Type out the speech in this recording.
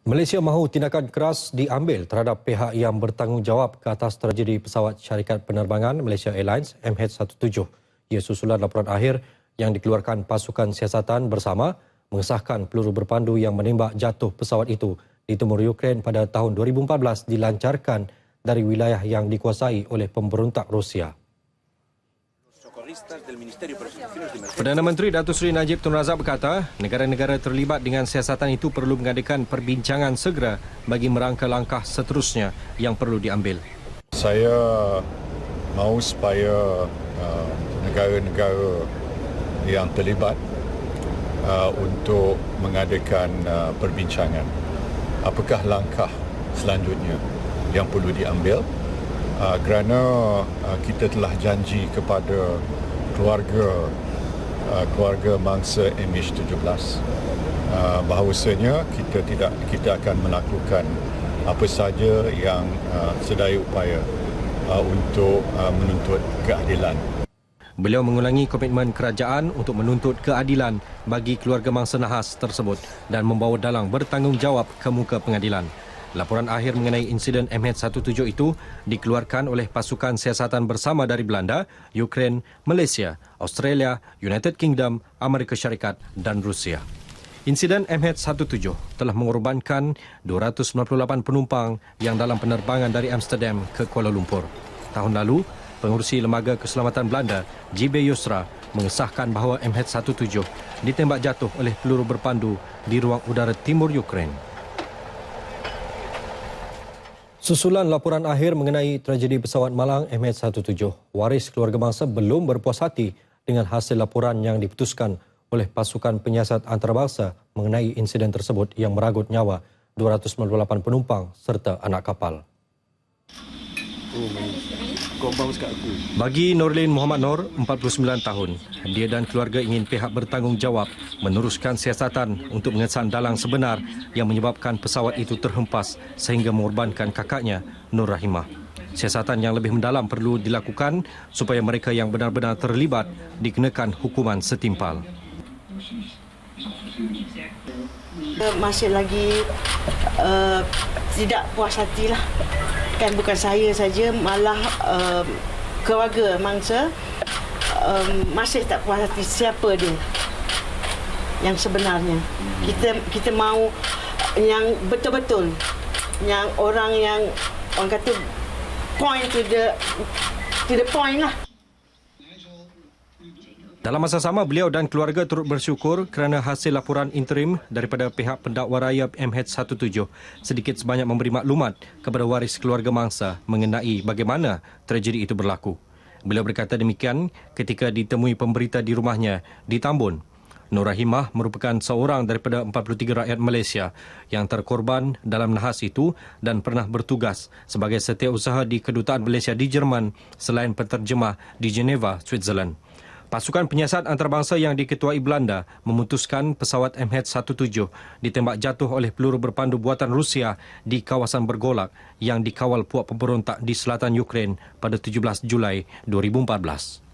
Malaysia mahu tindakan keras diambil terhadap pihak yang bertanggungjawab ke atas tragedi pesawat syarikat penerbangan Malaysia Airlines MH17. Ia susulan laporan akhir yang dikeluarkan pasukan siasatan bersama mengesahkan peluru berpandu yang menembak jatuh pesawat itu di timur Ukraine pada tahun 2014 dilancarkan dari wilayah yang dikuasai oleh pemberontak Rusia. Perdana Menteri Datuk Seri Najib Tun Razak berkata, negara-negara terlibat dengan siasatan itu perlu mengadakan perbincangan segera bagi merangka langkah seterusnya yang perlu diambil. Saya mahu supaya negara-negara yang terlibat untuk mengadakan perbincangan. Apakah langkah selanjutnya yang perlu diambil? Kerana kita telah janji kepada keluarga mangsa MH17 bahawasanya kita akan melakukan apa sahaja yang sedaya upaya untuk menuntut keadilan. Beliau mengulangi komitmen kerajaan untuk menuntut keadilan bagi keluarga mangsa nahas tersebut dan membawa dalang bertanggungjawab ke muka pengadilan. Laporan akhir mengenai insiden MH17 itu dikeluarkan oleh pasukan siasatan bersama dari Belanda, Ukraine, Malaysia, Australia, United Kingdom, Amerika Syarikat dan Rusia. Insiden MH17 telah mengorbankan 298 penumpang yang dalam penerbangan dari Amsterdam ke Kuala Lumpur. Tahun lalu, Pengerusi Lembaga Keselamatan Belanda, JB Yusra, mengesahkan bahawa MH17 ditembak jatuh oleh peluru berpandu di ruang udara timur Ukraine. Susulan laporan akhir mengenai tragedi pesawat malang MH17, waris keluarga bangsa belum berpuas hati dengan hasil laporan yang diputuskan oleh pasukan penyiasat antarabangsa mengenai insiden tersebut yang meragut nyawa 298 penumpang serta anak kapal. Bagi Nurlin Muhammad Nur, 49 tahun, dia dan keluarga ingin pihak bertanggungjawab meneruskan siasatan untuk mengesan dalang sebenar yang menyebabkan pesawat itu terhempas sehingga mengorbankan kakaknya, Nur Rahimah. Siasatan yang lebih mendalam perlu dilakukan supaya mereka yang benar-benar terlibat dikenakan hukuman setimpal. Masih lagi tidak puas hatilah. Kan bukan saya saja, malah keluarga mangsa masih tak puas hati siapa dia yang sebenarnya. Kita mahu yang betul-betul, yang orang kata point to the point lah. Dalam masa sama, beliau dan keluarga turut bersyukur kerana hasil laporan interim daripada pihak pendakwa raya MH17 sedikit sebanyak memberi maklumat kepada waris keluarga mangsa mengenai bagaimana tragedi itu berlaku. Beliau berkata demikian ketika ditemui pemberita di rumahnya di Tambun. Nur Rahimah merupakan seorang daripada 43 rakyat Malaysia yang terkorban dalam nahas itu dan pernah bertugas sebagai setiausaha di Kedutaan Malaysia di Jerman selain penterjemah di Geneva, Switzerland. Pasukan penyiasat antarabangsa yang diketuai Belanda memutuskan pesawat MH17 ditembak jatuh oleh peluru berpandu buatan Rusia di kawasan bergolak yang dikawal puak pemberontak di selatan Ukraine pada 17 Julai 2014.